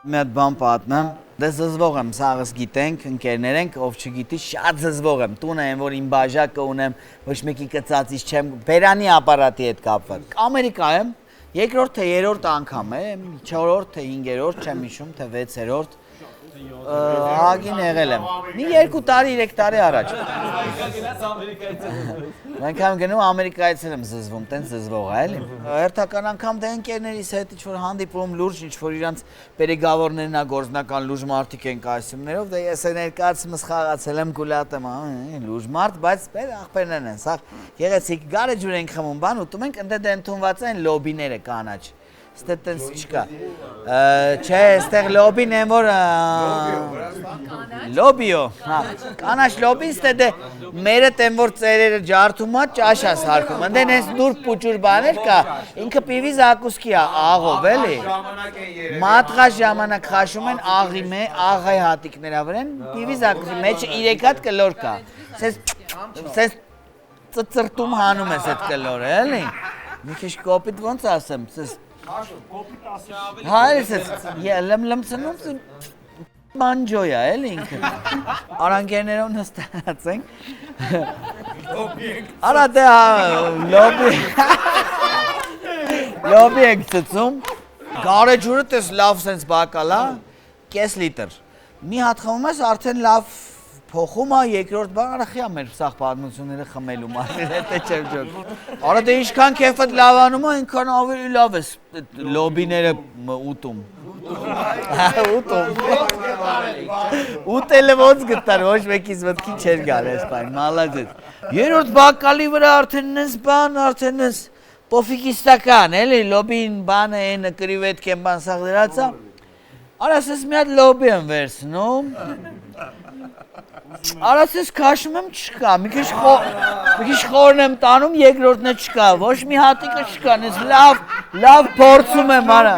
Մի հատ բան պատմեմ, դե զզվող եմ, սաղս գիտենք, ընկերներ ենք, ով չգիտի, շատ զզվող եմ, տունը եմ, որ իմ բաժակը ունեմ, ոչ մեկի կծածից չեմ, բերանի ապարատի հետ կապված։ Ամերիկա եմ, երկրորդ թե երրորդ անգամ է, չորրորդ թե հինգերորդ, չեմ հիշում, թե վեցերորդ, հագին եղել եմ, մի 2 տարի, 3 տարի առաջ։ Մենք եմ գնում Ամերիկայից եմ զզվում, տենց զզվող է, էլի։ Հերթական անգամ դե ընկերներիս հետ ինչ-որ հանդիպում լուրջ, ինչ-որ իրանց պերեգավորներն ա գործնական լուրջ մարդիկ են կայսումներով, դե ես ներկայացումս խաղացել եմ գուլատ եմ, լուրջ մարդ, բայց աղբերներն են, սաղ գեղեցիկ գարեջուր ենք խմում, բան ուտում ենք, ընդ դե ընդունված են լոբիները կանաչ։ Ստե տենց չկա։ Չէ, այստեղ լոբին եմ որ լոբիո, հա։ Կանաչ լոբին ստե դե մերը տեմ որ ծերերը ջարդում ա ճաշ ա սարքում։ Ընդեն հենց նուրբ պուճուր բաներ կա։ Ինքը պիվի զակուսկի ա, աղով էլի։ Մատղաշ ժամանակ խաշում են աղայի հատիկներա վրան, պիվի զակուսկի մեջը 3 հատ կլոր կա։ Սես ծրտում հանում ես այդ կլորը, էլի։ Մի քիչ կոպիտ ոնց ասեմ, սես Հա, լմցնում մանջոյ է, էլ ինքը, արանգերներով նստած ենք, արա դե լոբի ենք ծծում, գարեջուրը տես լավ սենց բակալա, կես լիտր, մի հատ խմում ես արդեն լավ փոխում ա երկրորդ բան արախի ա մեր սաղ պատմությունները խմելու մարդեր հետ է չեմ ջոք։ Արա դե ինչքան քեֆդ լավանում ա, ինքան ավելի լավ ես լոբիները ուտում։ Ուտելը ոնց գտար, ոչ մեկից մտքի չեր գալ ես բան, մալադեց։ Երորդ բակալի վրա արդեն նես բան, արդեն նես պոֆիկիստական, էլի, լոբին բանը են կրիվետք են բան սաղ դրած ա։ Արա սես մի հատ լոբի եմ վերցնում։ Արասես քաշում եմ չկա, մի քիչ խորն եմ տանում, երկրորդն է չկա, ոչ մի հատիկը չկա, ես լավ փորձում եմ արա։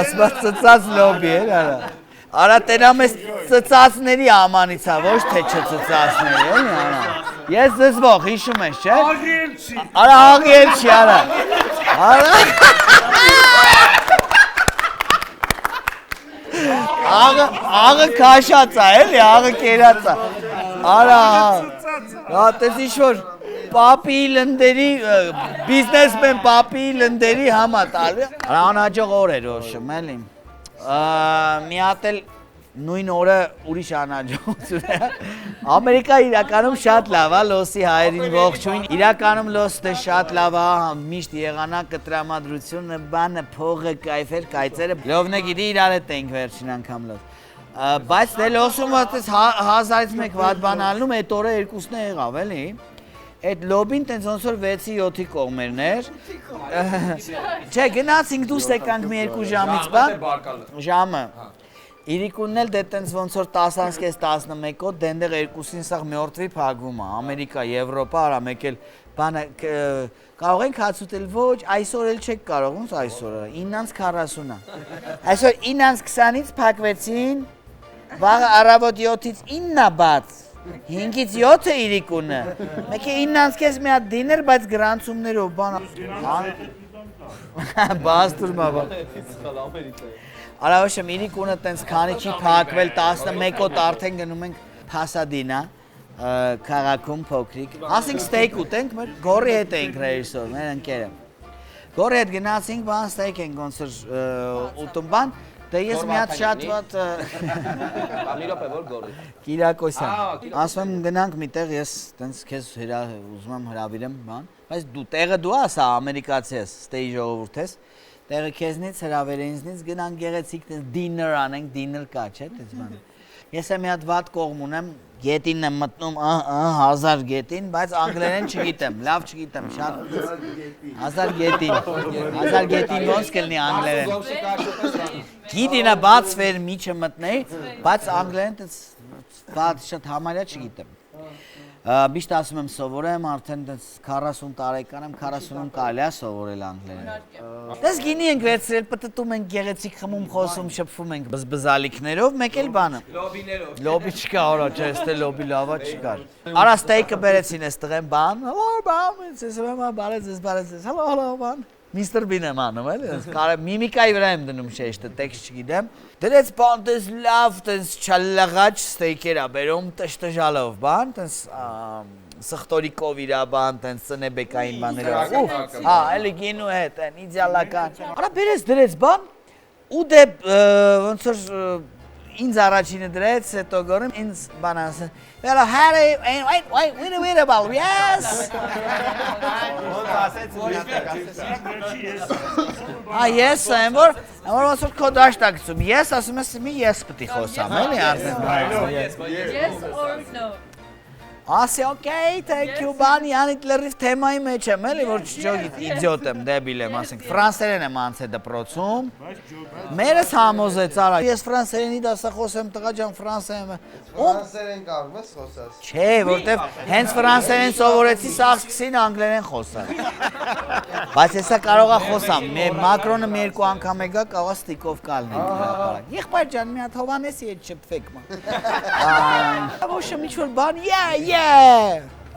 Ասված ծծած լոբի էր արա։ Արա տենամ ես ծծածների ամանից ա, ոչ թե չծծածների, էլի արա։ Ես զզվող, հիշում ես, չէ։ Աղիել չի։ Արա աղիել չի, արա։ Աղը քաշած ա, էլի, աղը կերած ա, արա, տես ինչ-որ պապի լնդերի, բիզնեսմեն պապի լնդերի համա տալի, արա անհաջող օր էր ոշում, էլի, մի հատ էլ նույն օրը ուրիշ անհաջողություն է, Ամերիկա իրականում շատ լավ ա, լոսի հայերին ողջույն, իրականում լոսը շատ լավ ա, միշտ եղանակը, տրամադրությունը, բանը, փողը, կայֆեր, կայծերը, լովն է գիտի իրար հետ ենք վերջին անգամ լոս, բայց դե լոսում ոտես 1000-ից մեկ վատ բան ալնում, այդ օրը երկուսն է եղավ, էլի, այդ լոբին տենց ոնց որ 6-7-ի կողմերն էր, չէ, գնացինք դուրս եկանք մի 2 ժամից բան, ժամը, Իրիկունն էլ դե տենց ոնց որ 10:11 դենդեղ երկուսին սաղ մյորդվի փագվում ա, Ամերիկա, Եվրոպա, արա մեկ էլ բանը կարող ենք հաց ուտել, ոչ, այսօր էլ չեք կարող, ոնց այսօր, 9:40 ա, այսօր 9:20-ից փակվեցին, վաղը առավոտ 7-ից 9 ա բաց, 5-ից 7 է իրիկունը, մեկ է 9:30 մի հատ դիներ, բայց գրանցումներով, բան, բաստուրմա բան, Արա ոչեմ իրիկունը տենց քանի չի փակվել 11-ոտ արդեն գնում ենք Փասադինա քաղաքում փոքրիկ ասենք ստեյք ուտենք մեր գորի հետ էինք ռեժիսոր մեր ընկերը գորի հետ գնացինք բան ստեյք ենք ոնց ուտում բան դե ես մի հատ շատ ված մի րոպե որ գորի Կիրակոսյան ասում եմ գնանք միտեղ ես տենց քեզ ուզում եմ հրավիրեմ բան բայց դու տեղը դու ասա ամերիկացի ես ստեյ ժողովուրդ ես Տեղը քեզնից հրավերենիցնից գնանք գեղեցիկ դիներ անենք, դիներ կա, չէ՞ դες բան։ Ես եմ մի հատ վատ կողմ ունեմ, գետինն եմ մտնում, 1000 գետին, բայց անգլերեն չգիտեմ, լավ չգիտեմ, շատ 1000 գետին ոնց կլինի անգլերեն։ Գիտինը բաց վեր միջը մտնեի, բայց անգլերեն դες բաց շատ համարյա չգիտեմ։ Միշտ ասում եմ սովորեմ, արդեն 40 տարեկան եմ, 40-ում կարելի է սովորել անգլերեն։ Դες գինի ենք վերցրել, պտտում ենք գեղեցիկ խմում, խոսում, շփվում ենք բզբզալիքներով, մեկ էլ բանը։ Լոբիներով։ Լոբի չկա, արա, չէ, ստե լոբի լավա չկար։ Արա ստեյքը բերեցին, ես տղեմ բան, հալո բան, ես բարեց, հալո բան։ Mr. Bean եմ անում, էլի, միմիկայի վրա եմ դնում շեշտը, տեքստ չգիտեմ։ Դրեց բան, տես լավ, տես չալլաղաչ ստեյքեր ա բերում, տշտժալով բան, տես սխտորիկով իրա բան, տես ծնեբեկային բաներով, հա, էլի գինու հետ, են, իդեալական։ Արա բերեց դրեց բան, ու դե ոնց որ ինձ առաջինը դրեց, հետո գորում ինձ բան ասեն, well, Harry, wait a while, yes. Yes, I'm որ ոնց որ քո դաշտակցում, yes, ասում ես մի yes պիտի խոսամ, էլի արդեն։ Yes or no? Ասի, okay, thank you, բան, յանիտ լրիվ թեմայի մեջ եմ, էլի, որ չջոգիտ, իդիոտ եմ, դեբիլ եմ, ասենք, ֆրանսերեն եմ անցե դպրոցում, մերս համոզեց, արա, ես ֆրանսերենի դասախոս եմ, տղա ջան, ֆրանսերեն եմ, Ֆրանսերեն կարող ես խոսած։ չէ, որտեվ հենց ֆրանսերեն սովորեցի, սաղ սկսին անգլերեն խոսալ, բայց հեսա կարողա խոսամ, Մակրոնը մի երկու անգամ է գա, կաղա ստիկով կալնենք, եղբայր ջան, մի հատ հովանեսի հետ չպվեք, ոչմ ինչ-որ բան, yeah,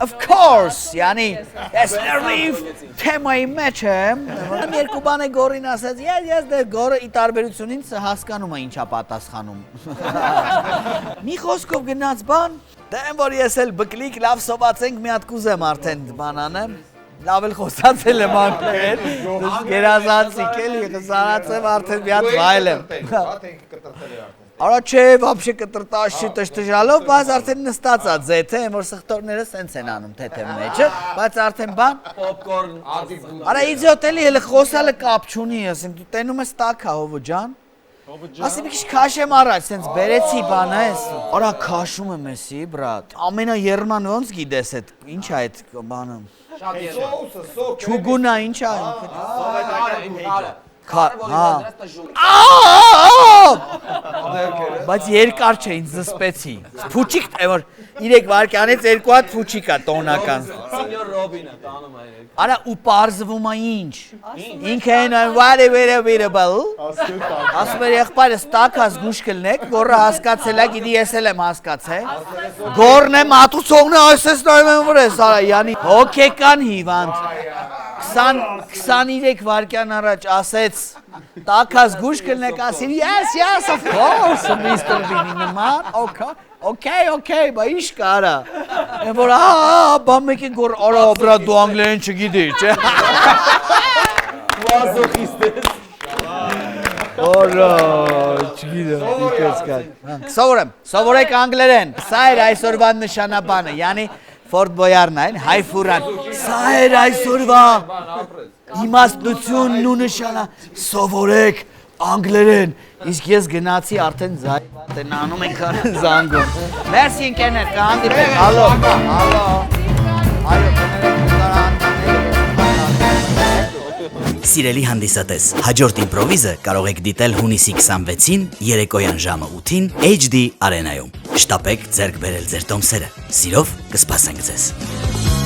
of course, yani, ես լրիվ թեմայի մեջ եմ, երկու բան է գորին ասեց, ես դե գորը ի տարբերություն ինձ հասկանում է ինչա պատասխանում։ Մի խոսքով գնաց բան, դեմ որ ես էլ բկլիկ լավ սովածենք մի հատ կուզեմ արդեն բան անեմ, լավ էլ խոսացել եմ անգլերեն, գերազանցիկ էլի, խսարացեմ արդեն մի հատ վայել եմ։ Արա չէ, վապշե կտրտաշի տշտժալով, բայց արդեն նստած ա ձեթե, որ սխտորները սենց են անում թեթե մեջը, բայց արդեն բան, Popcorn. արա իձիոտ էլի հելը խոսալը կապ չունի, ասեմ, դու տենում ես տակա հովը ջան, ասի մի քիչ քաշեմ առաջ, սենց բերեցի բան ես, արա քաշում եմ եսի, բրատ, ամենա երման ոնց գիտես էդ, ինչ ա էդ բանը, չուգունա ինչ ա, բայց երկար չէ ինձ զսպեցի, փուչիկ է որ 3 վարկյանից 2 հատ փուչիկ ա տոնական, Senior Robin-ը տանում է։ արա ու պարզվում ա ինչ, ինքը են variable, ասում էր եղբայրս տակաս գուշ կլնեք, գորը հասկացել ա, գիտի ես էլ եմ հասկացել, գորն է մատուցողն է այսես նայում եմ որ ես, արա յանի հոգեկան հիվանդ, 23 վարկյան առաջ ասեց տակաս գուշ կլնեք ասիր yes of course Mr. Bean նման okay բա ինչ կարա եմ որ բա մեկ են գոր արա բրա դու անգլերեն չգիտի չէ Մազոխիստ ես։ Արա չգիտեմ դիտես կա սովորեք անգլերեն սա էր այսօրվա նշանաբանը յանի Ford Boyarն այն, հայ ֆուրան, սա էր այսօրվա իմաստնությունն ու նշանա, սովորեք անգլերեն, իսկ ես գնացի արդեն զայվատ են անում ենք զանգում, մերսի ընկերներ, կհանդիպենք, հալո, այո, Սիրելի հանդիսատես, հաջորդ իմպրովիզը կարող եք դիտել հունիսի 26-ին երեկոյան ժամը 8-ին HD Arena-ում։ Շտապեք ձեռք բերել ձեր տոմսերը։ Սիրով կսպասենք ձեզ։